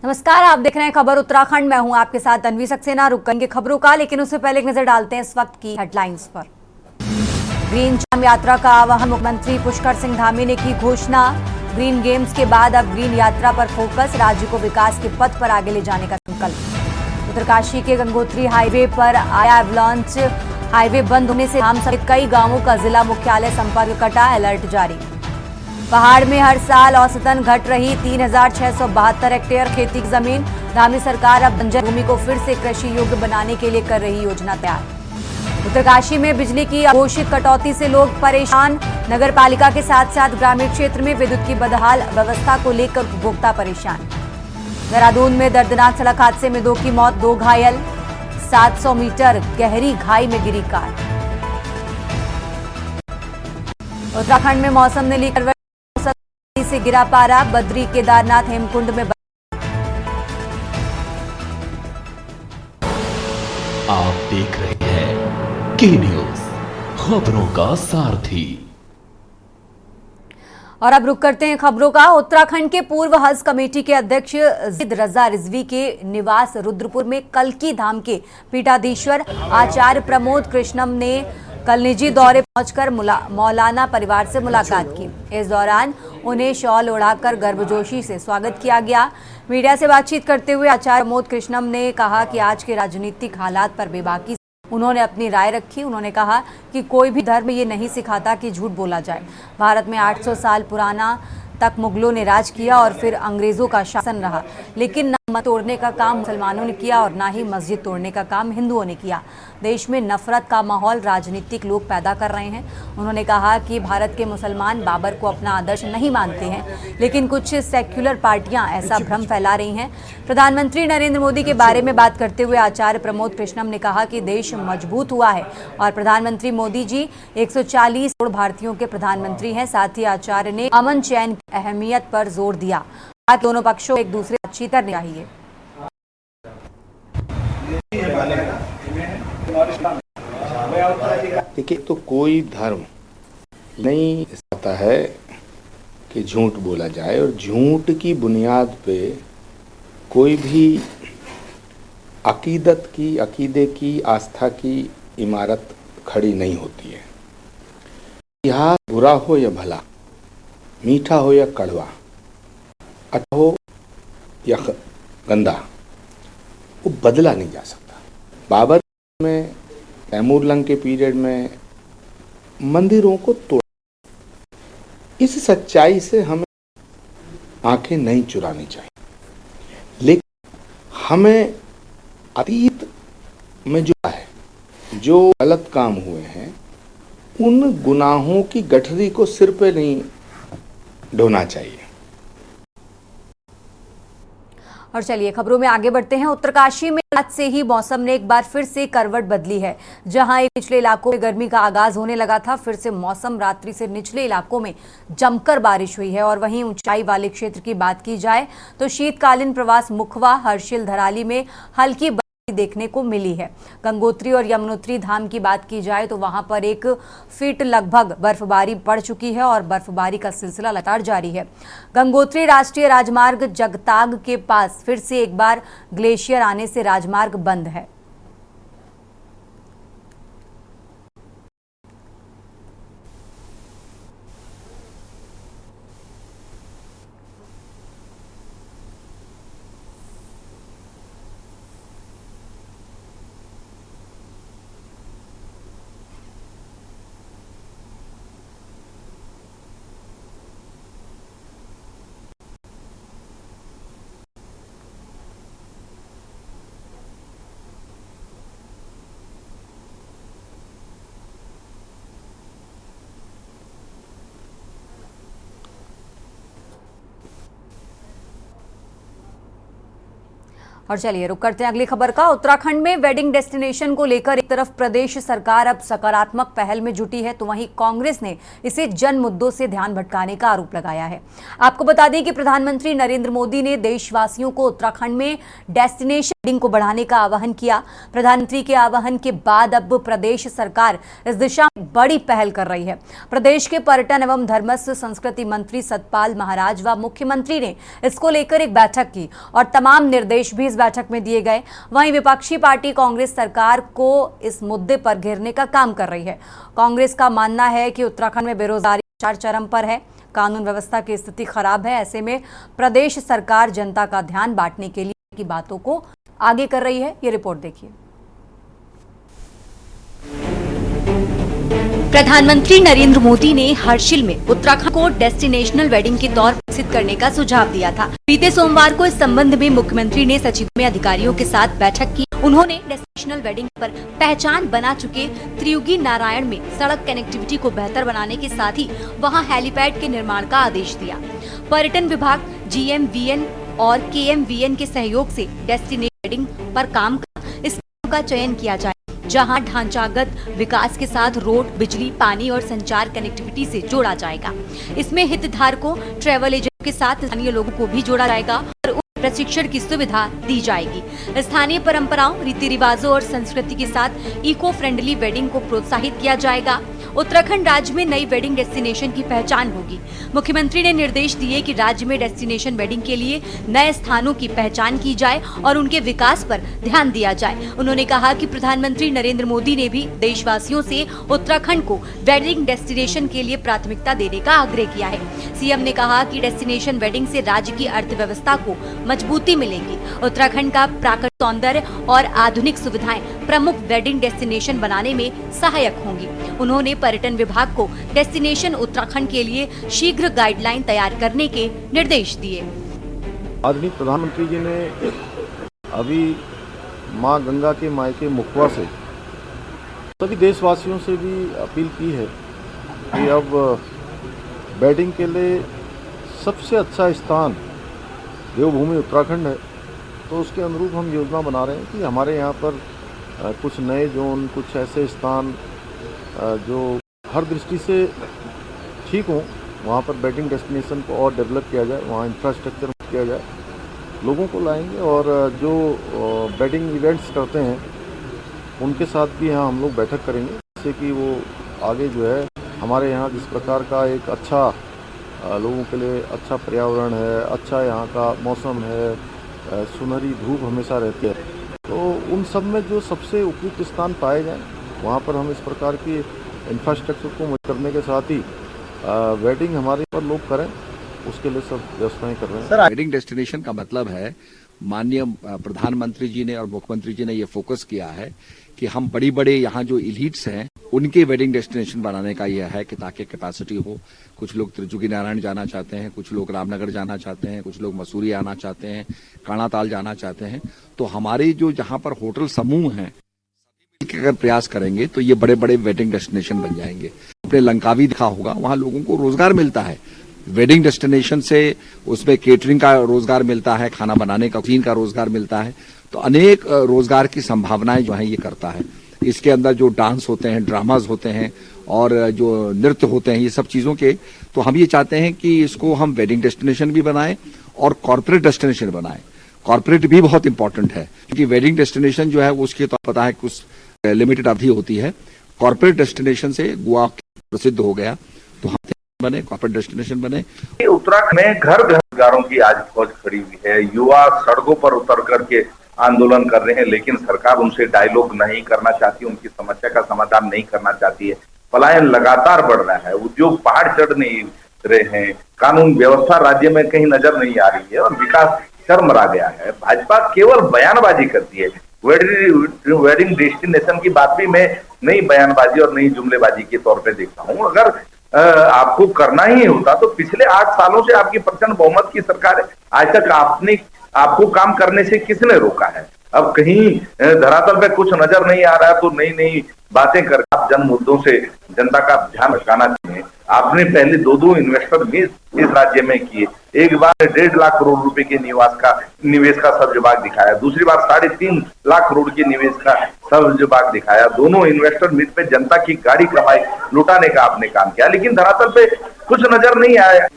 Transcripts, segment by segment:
नमस्कार, आप देख रहे हैं खबर उत्तराखंड। मैं हूं आपके साथ तन्वी सक्सेना। रुक करेंगे खबरों का, लेकिन उससे पहले एक नजर डालते हैं इस वक्त की हेडलाइंस पर। ग्रीन चाम यात्रा का आह्वान, मुख्यमंत्री पुष्कर सिंह धामी ने की घोषणा। ग्रीन गेम्स के बाद अब ग्रीन यात्रा पर फोकस, राज्य को विकास के पथ पर आगे ले जाने का संकल्प। उत्तरकाशी के गंगोत्री हाईवे पर आया एवलांच, हाईवे बंद होने से धाम सहित कई गांवों का जिला मुख्यालय संपर्क कटा, अलर्ट जारी। पहाड़ में हर साल औसतन घट रही 3,672 हेक्टेयर खेती की जमीन, धामी सरकार अब बंजर भूमि को फिर से कृषि योग्य बनाने के लिए कर रही योजना तैयार। उत्तरकाशी में बिजली की अघोषित कटौती से लोग परेशान, नगर पालिका के साथ साथ ग्रामीण क्षेत्र में विद्युत की बदहाल व्यवस्था को लेकर उपभोक्ता परेशान। देहरादून में दर्दनाक सड़क हादसे में 2 की मौत, 2 घायल, 700 मीटर गहरी खाई में गिरी कार। उत्तराखंड में मौसम ने ली करवट, से गिरा पारा, बद्री केदारनाथ हेमकुंड में। आप देख रहे हैं के न्यूज, खबरों का सारथी। और अब रुक करते हैं खबरों का। उत्तराखंड के पूर्व हज कमेटी के अध्यक्ष जिद रजा रिजवी के निवास रुद्रपुर में कल्की धाम के पीठाधीश्वर आचार्य प्रमोद कृष्णम ने कल निजी दौरे पहुंचकर मौलाना परिवार से मुलाकात की। इस दौरान उन्हें शॉल ओढ़ाकर गर्मजोशी से स्वागत किया गया। मीडिया से बातचीत करते हुए आचार्य प्रमोद कृष्णम ने कहा कि आज के राजनीतिक हालात पर बेबाकी उन्होंने अपनी राय रखी। उन्होंने कहा कि कोई भी धर्म ये नहीं सिखाता कि झूठ बोला जाए। भारत में 800 साल पुराना तक मुगलों ने राज किया और फिर अंग्रेजों का शासन रहा, लेकिन न मत तोड़ने का काम मुसलमानों ने किया और ना ही मस्जिद तोड़ने का काम हिंदुओं ने किया। देश में नफरत का माहौल राजनीतिक लोग पैदा कर रहे हैं। उन्होंने कहा कि भारत के मुसलमान बाबर को अपना आदर्श नहीं मानते हैं, लेकिन कुछ सेक्युलर पार्टियां ऐसा भ्रम फैला रही हैं। प्रधानमंत्री नरेंद्र मोदी के बारे में बात करते हुए आचार्य प्रमोद कृष्णम ने कहा कि देश मजबूत हुआ है और प्रधानमंत्री मोदी जी 140 करोड़ भारतीयों के प्रधानमंत्री हैं। साथ ही आचार्य ने अमन चैन की अहमियत पर जोर दिया। दोनों पक्षों एक दूसरे से बातचीत करनी चाहिए। देखिए, तो कोई धर्म नहीं चाहता है कि झूठ बोला जाए, और झूठ की बुनियाद पे कोई भी अकीदे की आस्था की इमारत खड़ी नहीं होती है। इतिहास बुरा हो या भला, मीठा हो या कड़वा, अच्छा हो या गंदा, वो बदला नहीं जा सकता। बाबर में, तैमूर लंग के पीरियड में मंदिरों को तोड़ा। इस सच्चाई से हमें आंखें नहीं चुरानी चाहिए, लेकिन हमें अतीत में जो है, जो गलत काम हुए हैं, उन गुनाहों की गठरी को सिर पे नहीं ढोना चाहिए। और चलिए खबरों में आगे बढ़ते हैं। उत्तरकाशी में आज से ही मौसम ने एक बार फिर से करवट बदली है। जहां निचले इलाकों में गर्मी का आगाज होने लगा था, फिर से मौसम रात्रि से निचले इलाकों में जमकर बारिश हुई है। और वहीं ऊंचाई वाले क्षेत्र की बात की जाए तो शीतकालीन प्रवास मुखवा, हर्षिल, धराली में हल्की देखने को मिली है। गंगोत्री और यमुनोत्री धाम की बात की जाए तो वहां पर 1 फीट लगभग बर्फबारी पड़ चुकी है और बर्फबारी का सिलसिला लगातार जारी है। गंगोत्री राष्ट्रीय राजमार्ग जगताग के पास फिर से एक बार ग्लेशियर आने से राजमार्ग बंद है। और चलिए रुक करते हैं अगली खबर का। उत्तराखंड में वेडिंग डेस्टिनेशन को लेकर एक तरफ प्रदेश सरकार अब सकारात्मक पहल में जुटी है, तो वहीं कांग्रेस ने इसे जन मुद्दों से ध्यान भटकाने का आरोप लगाया है। आपको बता दें कि प्रधानमंत्री नरेंद्र मोदी ने देशवासियों को उत्तराखंड में डेस्टिनेशन वेडिंग को बढ़ाने का आह्वान किया। प्रधानमंत्री के आह्वान के बाद अब प्रदेश सरकार इस दिशा में बड़ी पहल कर रही है। प्रदेश के पर्यटन एवं धर्मस्व संस्कृति मंत्री सतपाल महाराज व मुख्यमंत्री ने इसको लेकर एक बैठक की और तमाम निर्देश भी इस बैठक में दिए गए। वहीं विपक्षी पार्टी कांग्रेस सरकार को इस मुद्दे पर घेरने का काम कर रही है। कांग्रेस का मानना है कि उत्तराखंड में बेरोजगारी चरम पर है, कानून व्यवस्था की स्थिति खराब है। ऐसे में प्रदेश सरकार जनता का ध्यान बांटने के लिए की बातों को आगे कर रही है। ये रिपोर्ट देखिए। प्रधानमंत्री नरेंद्र मोदी ने हर्षिल में उत्तराखंड को डेस्टिनेशनल वेडिंग के तौर पर विकसित करने का सुझाव दिया था। बीते सोमवार को इस संबंध में मुख्यमंत्री ने सचिवों में अधिकारियों के साथ बैठक की। उन्होंने डेस्टिनेशनल वेडिंग पर पहचान बना चुके त्रियुगी नारायण में सड़क कनेक्टिविटी को बेहतर बनाने के साथ ही वहां हेलीपैड के निर्माण का आदेश दिया। पर्यटन विभाग, GMVN और KMVN के सहयोग से डेस्टिनेशन वेडिंग पर काम कर इस का चयन किया जाए, जहां ढांचागत विकास के साथ रोड, बिजली, पानी और संचार कनेक्टिविटी से जोड़ा जाएगा। इसमें हितधारकों, ट्रैवल एजेंट के साथ स्थानीय लोगों को भी जोड़ा जाएगा और प्रशिक्षण की सुविधा दी जाएगी। स्थानीय परंपराओं, रीति रिवाजों और संस्कृति के साथ इको फ्रेंडली वेडिंग को प्रोत्साहित किया जाएगा। उत्तराखंड राज्य में नई वेडिंग डेस्टिनेशन की पहचान होगी। मुख्यमंत्री ने निर्देश दिए कि राज्य में डेस्टिनेशन वेडिंग के लिए नए स्थानों की पहचान की जाए और उनके विकास पर ध्यान दिया जाए। उन्होंने कहा कि प्रधानमंत्री नरेंद्र मोदी ने भी देशवासियों से उत्तराखंड को वेडिंग डेस्टिनेशन के लिए प्राथमिकता देने का आग्रह किया है। सीएम ने कहा कि डेस्टिनेशन वेडिंग से राज्य की अर्थव्यवस्था को मजबूती मिलेगी। उत्तराखंड का प्राकृतिक सौंदर्य और आधुनिक सुविधाएं प्रमुख वेडिंग डेस्टिनेशन बनाने में सहायक होंगी। उन्होंने पर्यटन विभाग को डेस्टिनेशन उत्तराखंड के लिए शीघ्र गाइडलाइन तैयार करने के निर्देश दिए। आदरणीय प्रधानमंत्री जी ने अभी मां गंगा के मायके मुखवा से सभी देशवासियों से भी अपील की है कि अब वेडिंग के लिए सबसे अच्छा स्थान देवभूमि उत्तराखंड है। तो उसके अनुरूप हम योजना बना रहे हैं कि हमारे यहाँ पर कुछ नए जोन, कुछ ऐसे स्थान जो हर दृष्टि से ठीक हों, वहाँ पर वेडिंग डेस्टिनेशन को और डेवलप किया जाए, वहाँ इंफ्रास्ट्रक्चर किया जाए, लोगों को लाएंगे और जो वेडिंग इवेंट्स करते हैं उनके साथ भी यहाँ हम लोग बैठक करेंगे, जिससे कि वो आगे जो है हमारे यहाँ जिस प्रकार का एक अच्छा लोगों के लिए अच्छा पर्यावरण है, अच्छा यहाँ का मौसम है, सुनहरी धूप हमेशा रहती है, तो उन सब में जो सबसे उपयुक्त स्थान पाए जाएं वहाँ पर हम इस प्रकार की इंफ्रास्ट्रक्चर को मदद करने के साथ ही वेडिंग हमारे पर लोग करें, उसके लिए सब व्यवस्थाएं कर रहे हैं। वेडिंग डेस्टिनेशन का मतलब है, माननीय प्रधानमंत्री जी ने और मुख्यमंत्री जी ने ये फोकस किया है कि हम बड़ी यहाँ जो इलीट्स हैं उनके वेडिंग डेस्टिनेशन बनाने का यह है कि ताकि कैपेसिटी हो। कुछ लोग त्रिजुगी नारायण जाना चाहते हैं, कुछ लोग रामनगर जाना चाहते हैं, कुछ लोग मसूरी आना चाहते हैं, काणाताल जाना चाहते हैं। तो हमारे जो जहाँ पर होटल समूह हैं अगर प्रयास करेंगे तो ये बड़े वेडिंग डेस्टिनेशन बन जाएंगे। आपने लंकावी देखा होगा, वहाँ लोगों को रोजगार मिलता है वेडिंग डेस्टिनेशन से, उसमें केटरिंग का रोजगार मिलता है, खाना बनाने का, कुकिंग का रोजगार मिलता है। तो अनेक रोजगार की संभावनाएं जो है ये करता है। इसके अंदर जो डांस होते हैं, ड्रामाज होते हैं और जो नृत्य होते हैं, ये सब चीजों के, तो हम ये चाहते हैं कि इसको हम वेडिंग डेस्टिनेशन भी बनाएं और कॉर्पोरेट डेस्टिनेशन बनाएं। कॉर्पोरेट भी बहुत इंपॉर्टेंट है क्योंकि वेडिंग डेस्टिनेशन जो है उसकी तो पता है कुछ लिमिटेड अवधि होती है। कॉर्पोरेट डेस्टिनेशन से गोवा प्रसिद्ध हो गया, तो हम बने कॉर्पोरेट डेस्टिनेशन बने। उत्तराखंड में घर बेरोजगारों की आज फौज खड़ी हुई है। युवा सड़कों पर उतर करके आंदोलन कर रहे हैं, लेकिन सरकार उनसे डायलॉग नहीं करना चाहती, उनकी समस्या का समाधान नहीं करना चाहती है। पलायन लगातार बढ़ रहा है, उद्योग पहाड़ चढ़ नहीं रहे हैं, कानून व्यवस्था राज्य में कहीं नजर नहीं आ रही है और विकास चरमरा गया है। भाजपा केवल बयानबाजी करती है। वेडिंग डेस्टिनेशन की बात भी मैं नई बयानबाजी और नई जुमलेबाजी के तौर पे देखता हूं। अगर आपको करना ही होता तो पिछले 8 सालों से आपकी प्रचंड बहुमत की सरकार है, आज तक आपको काम करने से किसने रोका है? अब कहीं धरातल पे कुछ नजर नहीं आ रहा है तो नई बातें कर आप जन मुद्दों से जनता का ध्यान भटकाना चाहिए। आपने पहले 2 इन्वेस्टर भी इस राज्य में किए। एक बार 1.5 लाख करोड़ रुपए के निवेश का सब्ज-बाग दिखाया, दूसरी बार 3.5 लाख करोड़ के निवेश का सब्ज-बाग दिखाया। दोनों इन्वेस्टर मीट पे जनता की गाड़ी कमाई लुटाने का आपने काम किया, लेकिन धरातल पे कुछ नजर नहीं आया।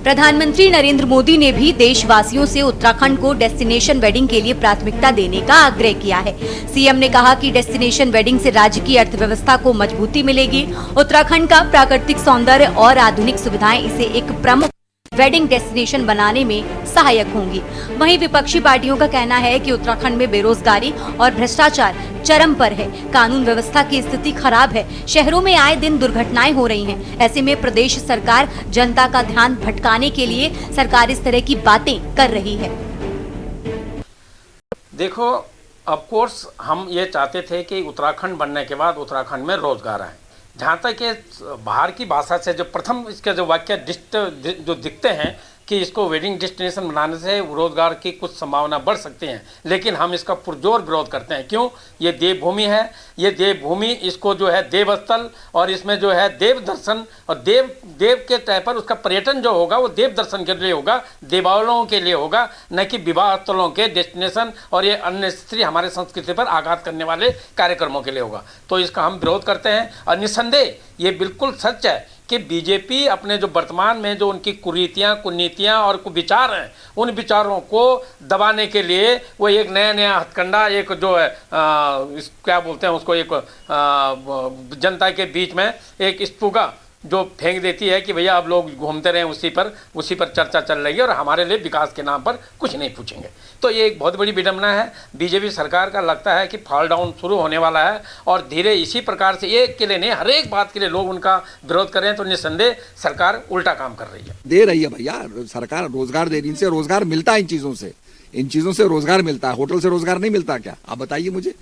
प्रधानमंत्री नरेंद्र मोदी ने भी देशवासियों से उत्तराखंड को डेस्टिनेशन वेडिंग के लिए प्राथमिकता देने का आग्रह किया है। सीएम ने कहा कि डेस्टिनेशन वेडिंग से राज्य की अर्थव्यवस्था को मजबूती मिलेगी। उत्तराखंड का प्राकृतिक सौंदर्य और आधुनिक सुविधाएं इसे एक प्रमुख वेडिंग डेस्टिनेशन बनाने में सहायक होंगी। वहीं विपक्षी पार्टियों का कहना है कि उत्तराखंड में बेरोजगारी और भ्रष्टाचार चरम पर है, कानून व्यवस्था की स्थिति खराब है, शहरों में आए दिन दुर्घटनाएं हो रही हैं। ऐसे में प्रदेश सरकार जनता का ध्यान भटकाने के लिए सरकार इस तरह की बातें कर रही है। देखो, ऑफ कोर्स हम ये चाहते थे कि उत्तराखंड बनने के बाद उत्तराखंड में रोजगार आए। जहाँ तक कि बाहर की भाषा से जो प्रथम इसके जो वाक्य जो दिखते हैं कि इसको वेडिंग डेस्टिनेशन बनाने से रोजगार की कुछ संभावना बढ़ सकती है, लेकिन हम इसका पुरजोर विरोध करते हैं। क्यों? ये देवभूमि है, ये देवभूमि इसको जो है देवस्थल और इसमें जो है देव दर्शन और देव के तय पर उसका पर्यटन जो होगा वो देव दर्शन के लिए होगा, देवालयों के लिए होगा, न कि विवाह स्थलों के डेस्टिनेशन और ये अननेसेसरी हमारे संस्कृति पर आघात करने वाले कार्यक्रमों के लिए होगा। तो इसका हम विरोध करते हैं और निस्संदेह ये बिल्कुल सच है कि बीजेपी अपने जो वर्तमान में जो उनकी कुनीतियाँ और विचार हैं, उन विचारों को दबाने के लिए वो एक नया हथकंडा, एक जो है क्या बोलते हैं उसको, एक जनता के बीच में एक स्पुगा जो फेंक देती है कि भैया अब लोग घूमते रहे उसी पर चर्चा चल रही है और हमारे लिए विकास के नाम पर कुछ नहीं पूछेंगे। तो ये एक बहुत बड़ी विडंबना है। बीजेपी सरकार का लगता है कि फॉल डाउन शुरू होने वाला है और धीरे इसी प्रकार से एक के लिए नहीं, हर एक बात के लिए लोग उनका विरोध कर रहे हैं। तो निस्संदेह सरकार उल्टा काम कर रही है, दे रही है भैया। सरकार रोजगार दे रही है, इनसे रोजगार मिलता है, इन चीजों से रोजगार मिलता है। होटल से रोजगार नहीं मिलता क्या? आप बताइए मुझे।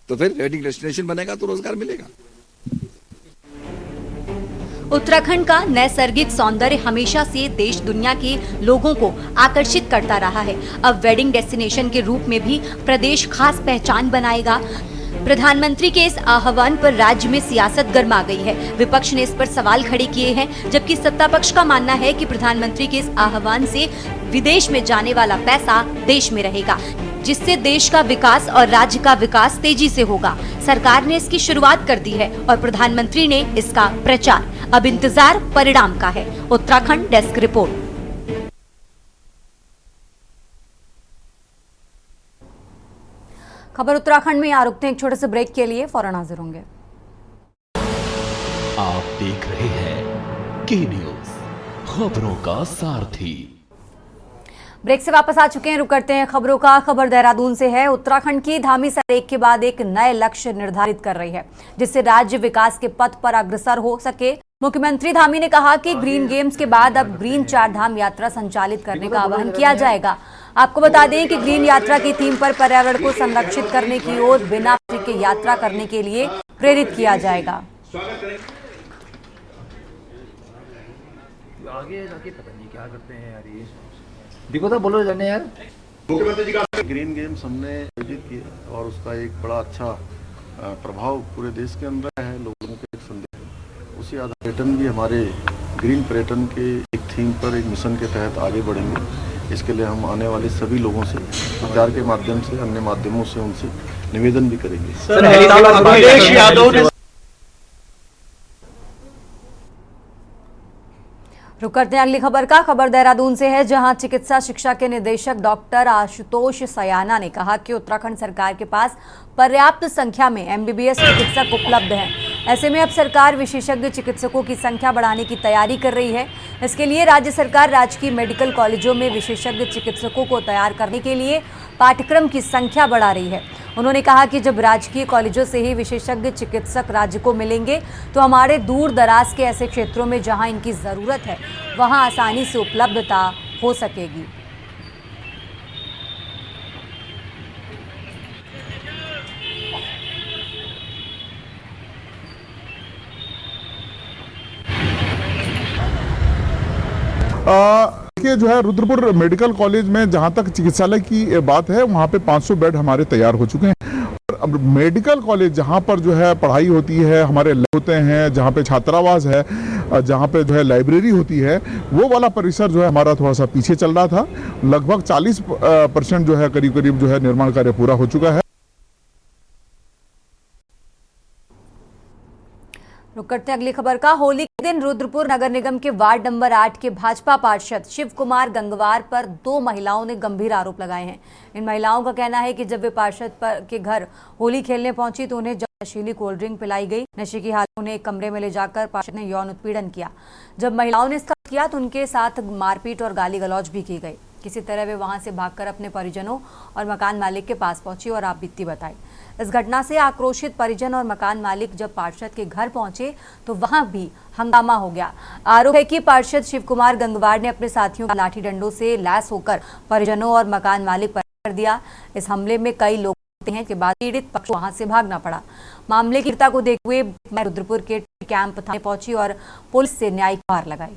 तो फिर वेडिंग डेस्टिनेशन बनेगा तो रोजगार मिलेगा। उत्तराखंड का नैसर्गिक सौंदर्य हमेशा से देश दुनिया के लोगों को आकर्षित करता रहा है। अब वेडिंग डेस्टिनेशन के रूप में भी प्रदेश खास पहचान बनाएगा। प्रधानमंत्री के इस आह्वान पर राज्य में सियासत गर्मा गई है। विपक्ष ने इस पर सवाल खड़े किए हैं, जबकि सत्ता पक्ष का मानना है कि प्रधानमंत्री के इस आह्वान से विदेश में जाने वाला पैसा देश में रहेगा, जिससे देश का विकास और राज्य का विकास तेजी से होगा। सरकार ने इसकी शुरुआत कर दी है और प्रधानमंत्री ने इसका प्रचार। अब इंतजार परिणाम का है। Uttarakhand desk report. खबर उत्तराखंड में यहाँ रुकते हैं एक छोटे से ब्रेक के लिए, फौरन हाजिर होंगे। आप देख रहे हैं के न्यूज, खबरों का सारथी। ब्रेक से वापस आ चुके हैं, रुक करते हैं खबरों का। खबर देहरादून से है। उत्तराखंड की धामी सरकार एक के बाद एक नए लक्ष्य निर्धारित कर रही है, जिससे राज्य विकास के पथ पर अग्रसर हो सके। मुख्यमंत्री धामी ने कहा कि ग्रीन गेम्स के बाद अब ग्रीन चार धाम यात्रा संचालित करने का आह्वान किया जाएगा। आपको बता दें कि ग्रीन यात्रा की थीम पर पर्यावरण को संरक्षित करने की ओर बिना प्लास्टिक के यात्रा करने के लिए प्रेरित किया जाएगा। आगे जाके पता नहीं क्या करते हैं यार, ये देखो तो बोलो जाने यार। मुख्यमंत्री जी का ग्रीन गेम्स हमने आयोजित किया और उसका एक बड़ा अच्छा प्रभाव पूरे देश के अंदर है। लोगों के एक संदेश, उसी आधार पर्यटन भी हमारे ग्रीन पर्यटन के एक थीम पर, एक मिशन के तहत आगे बढ़ेंगे। इसके लिए हम आने वाले सभी लोगों से प्रचार के माध्यम से, अन्य माध्यमों से उनसे निवेदन भी करेंगे। रुक करते हैं अगली खबर का। खबर देहरादून से है, जहां चिकित्सा शिक्षा के निदेशक डॉक्टर आशुतोष सयाना ने कहा कि उत्तराखंड सरकार के पास पर्याप्त संख्या में एमबीबीएस चिकित्सक उपलब्ध हैं। ऐसे में अब सरकार विशेषज्ञ चिकित्सकों की संख्या बढ़ाने की तैयारी कर रही है। इसके लिए राज्य सरकार राजकीय मेडिकल कॉलेजों में विशेषज्ञ चिकित्सकों को तैयार करने के लिए पाठ्यक्रम की संख्या बढ़ा रही है। उन्होंने कहा कि जब राजकीय कॉलेजों से ही विशेषज्ञ चिकित्सक राज्य को मिलेंगे तो हमारे दूर दराज के ऐसे क्षेत्रों में जहां इनकी ज़रूरत है वहां आसानी से उपलब्धता हो सकेगी। देखिए जो है रुद्रपुर मेडिकल कॉलेज में जहां तक चिकित्सालय की बात है, वहां पे 500 बेड हमारे तैयार हो चुके हैं। और अब मेडिकल कॉलेज जहां पर जो है पढ़ाई होती है, हमारे लैब होते हैं, जहां पे छात्रावास है, जहां पे जो है लाइब्रेरी होती है, वो वाला परिसर जो है हमारा थोड़ा सा पीछे चल रहा था। लगभग 40% जो है करीब जो है निर्माण कार्य पूरा हो चुका है। रुक करते हैं अगली खबर का। होली के दिन रुद्रपुर नगर निगम के वार्ड नंबर 8 के भाजपा पार्षद शिव कुमार गंगवार पर 2 महिलाओं ने गंभीर आरोप लगाए हैं। इन महिलाओं का कहना है कि जब वे पार्षद के घर होली खेलने पहुंची तो उन्हें नशीली कोल्ड ड्रिंक पिलाई गई। नशे की हालत में उन्हें एक कमरे में ले जाकर पार्षद ने यौन उत्पीड़न किया। जब महिलाओं ने इसका किया तो उनके साथ मारपीट और गाली गलौज भी की गई। किसी तरह वे वहां से भागकर अपने परिजनों और मकान मालिक के पास पहुंची और आप बीती बताई। इस घटना से आक्रोशित परिजन और मकान मालिक जब पार्षद के घर पहुंचे तो वहां भी हंगामा हो गया। आरोप है कि पार्षद शिव कुमार गंगवार ने अपने साथियों के लाठी डंडों से लैस होकर परिजनों और मकान मालिक पर कर दिया। इस हमले में कई लोग हैं के बाद पीड़ित पक्ष वहां से भागना पड़ा। मामले की गंभीरता को देखते हुए मैं रुद्रपुर के कैंप थाने पहुंची और पुलिस से न्यायिक गुहार लगाई।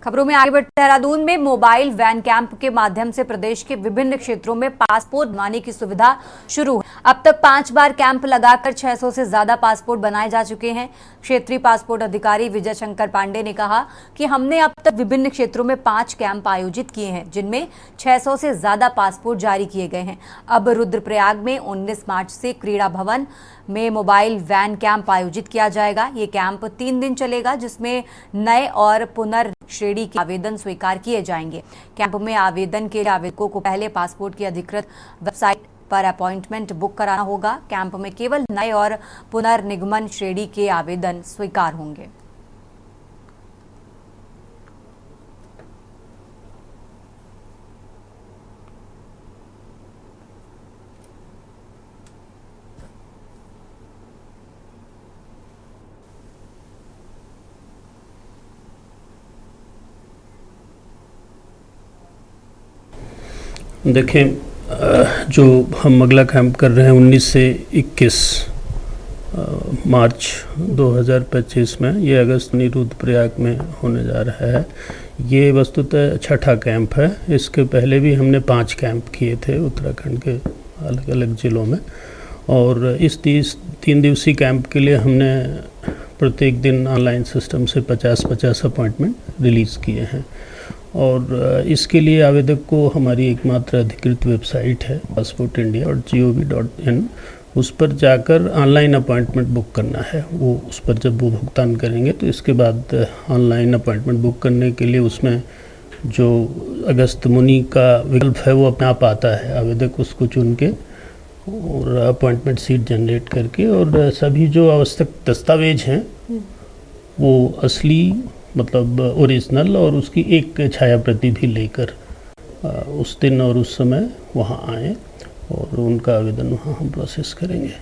खबरों में आगे बढ़ते देहरादून में मोबाइल वैन कैंप के माध्यम से प्रदेश के विभिन्न क्षेत्रों में पासपोर्ट बनवाने की सुविधा शुरू है। अब तक 5 बार कैंप लगाकर 600 से ज्यादा पासपोर्ट बनाए जा चुके हैं। क्षेत्रीय पासपोर्ट अधिकारी विजय शंकर पांडे ने कहा कि हमने अब तक विभिन्न क्षेत्रों में 5 कैंप आयोजित किए हैं, जिनमें 600 से ज्यादा पासपोर्ट जारी किए गए हैं। अब रुद्रप्रयाग में 19 मार्च से क्रीड़ा भवन में मोबाइल वैन कैंप आयोजित किया जाएगा। ये कैंप 3 दिन चलेगा, जिसमें नए और पुनर्श्रेणी के आवेदन स्वीकार किए जाएंगे। कैंप में आवेदन के लिए आवेदकों को पहले पासपोर्ट की अधिकृत वेबसाइट पर अपॉइंटमेंट बुक कराना होगा। कैंप में केवल नए और पुनर्निगमन श्रेणी के आवेदन स्वीकार होंगे। देखें, जो हम अगला कैंप कर रहे हैं 19 से 21 मार्च 2025 में, ये अगस्त रुद्रप्रयाग में होने जा रहा है। ये वस्तुतः 6ठा कैंप है। इसके पहले भी हमने 5 कैंप किए थे उत्तराखंड के अलग अलग ज़िलों में, और इस 3 दिवसीय कैंप के लिए हमने प्रत्येक दिन ऑनलाइन सिस्टम से 50-50 अपॉइंटमेंट रिलीज़ किए हैं। और इसके लिए आवेदक को हमारी एकमात्र अधिकृत वेबसाइट है passportindia.gov.in, उस पर जाकर ऑनलाइन अपॉइंटमेंट बुक करना है। वो उस पर जब वो भुगतान करेंगे तो इसके बाद ऑनलाइन अपॉइंटमेंट बुक करने के लिए उसमें जो अगस्त मुनि का विकल्प है वो अपने आप आता है। आवेदक उसको चुन के और अपॉइंटमेंट सीट जनरेट करके, और सभी जो आवश्यक दस्तावेज हैं वो असली मतलब ओरिजिनल और उसकी एक छाया प्रति भी लेकर उस दिन और उस समय वहाँ आए और उनका आवेदन वहाँ हम प्रोसेस करेंगे।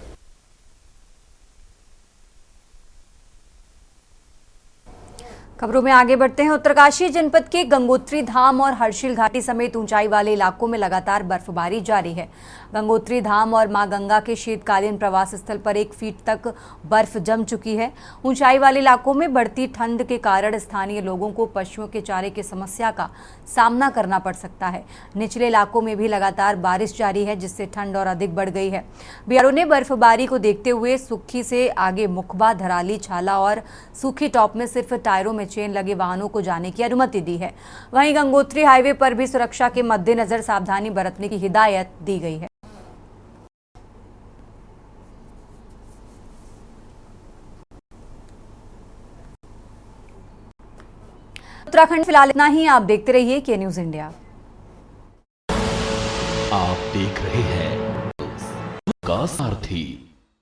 खबरों में आगे बढ़ते हैं। उत्तरकाशी जनपद के गंगोत्री धाम और हर्षिल घाटी समेत ऊंचाई वाले इलाकों में लगातार बर्फबारी जारी है। गंगोत्री धाम और मां गंगा के शीतकालीन प्रवास स्थल पर 1 फीट तक बर्फ जम चुकी है। ऊंचाई वाले इलाकों में बढ़ती ठंड के कारण स्थानीय लोगों को पशुओं के चारे की समस्या का सामना करना पड़ सकता है। निचले इलाकों में भी लगातार बारिश जारी है, जिससे ठंड और अधिक बढ़ गई है। बीआरओ ने बर्फबारी को देखते हुए सुक्खी से आगे मुखबा, धराली, छाला और सूखी टॉप में सिर्फ टायरों में चेन लगे वाहनों को जाने की अनुमति दी है। वहीं गंगोत्री हाईवे पर भी सुरक्षा के मद्देनजर सावधानी बरतने की हिदायत दी गई है। उत्तराखंड फिलहाल इतना ही। आप देखते रहिए के न्यूज इंडिया। आप देख रहे हैं का सारथी।